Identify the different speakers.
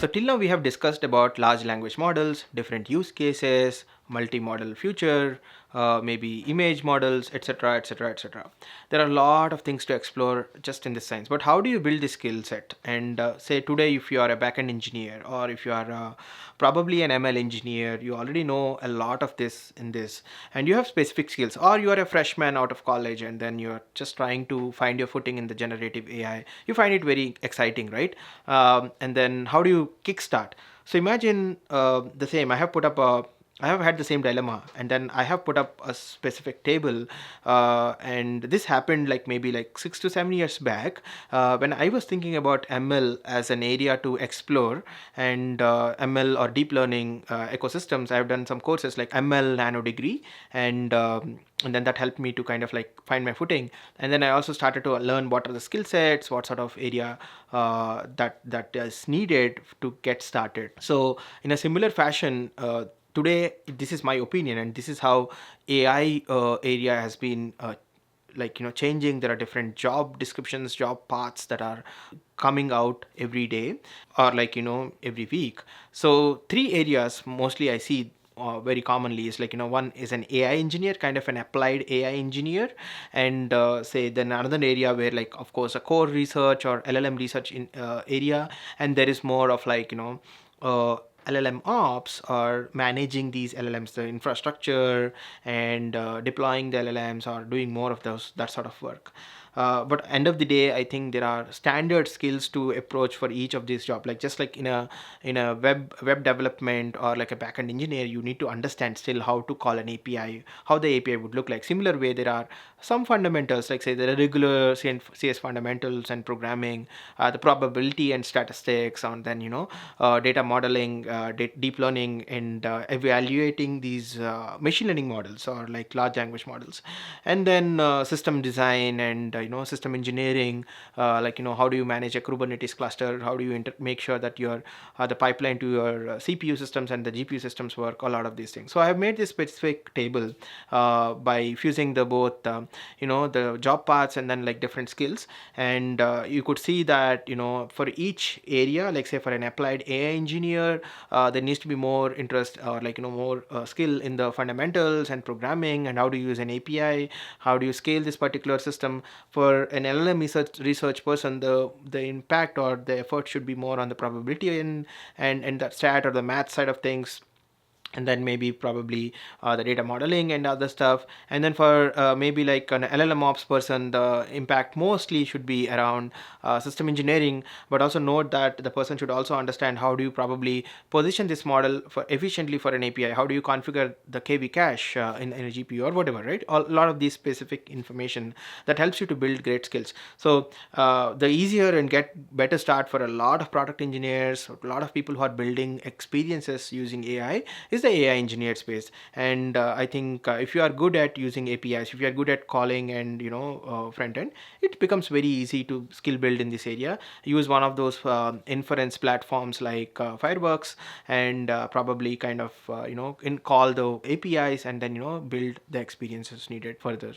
Speaker 1: So till now we have discussed about large language models, different use cases, multi-model future, maybe image models, etc., etc., etc. There are a lot of things to explore just in this science. But how do you build this skill set? And say today, if you are a backend engineer, or if you are probably an ML engineer, you already know a lot of this in this, and you have specific skills, or you are a freshman out of college, and then you're just trying to find your footing in the generative AI. You find it very exciting, right? And then how do you kickstart? So imagine the same. I have had the same dilemma, and then I have put up a specific table, and this happened like maybe like 6 to 7 years back, when I was thinking about ML as an area to explore, and ML or deep learning ecosystems. I've done some courses like ML Nano Degree, and then that helped me to kind of like find my footing. And then I also started to learn what are the skill sets, what sort of area that is needed to get started. So in a similar fashion, today this is my opinion, and this is how AI area has been changing. There are different job descriptions, job paths that are coming out every day, or every week. So three areas mostly I see very commonly is one is an AI engineer, kind of an applied AI engineer, and say then another area where like of course a core research or LLM research in area, and there is more of uh, LLM ops, or managing these LLMs, the infrastructure, and deploying the LLMs, or doing more of those that sort of work. But end of the day, I think there are standard skills to approach for each of these jobs. Like just like in a web development or like a backend engineer, you need to understand still how to call an API, how the API would look like. Similar way, there are some fundamentals, like say the regular CS fundamentals and programming, the probability and statistics, and then data modeling, deep learning, and evaluating these machine learning models or like large language models, and then system design and system engineering, how do you manage a Kubernetes cluster, how do you make sure that your the pipeline to your CPU systems and the GPU systems work, a lot of these things. So I have made this specific table by fusing the both the job paths and then like different skills. And you could see that for each area, like say for an applied AI engineer, there needs to be more interest, or more skill in the fundamentals and programming, and how to use an API, how do you scale this particular system. For an LLM research person, the impact or the effort should be more on the probability and that stat or the math side of things, and then maybe probably the data modeling and other stuff. And then for maybe like an LLM ops person, the impact mostly should be around system engineering. But also note that the person should also understand how do you probably position this model for efficiently for an API, how do you configure the KV cache in a GPU or whatever, right? A lot of these specific information that helps you to build great skills. So the easier and get better start for a lot of product engineers, a lot of people who are building experiences using AI, is the AI engineered space. And I think if you are good at using APIs, if you are good at calling and front end, it becomes very easy to skill build in this area. Use one of those inference platforms like Fireworks, and probably kind of call the APIs, and then build the experiences needed further.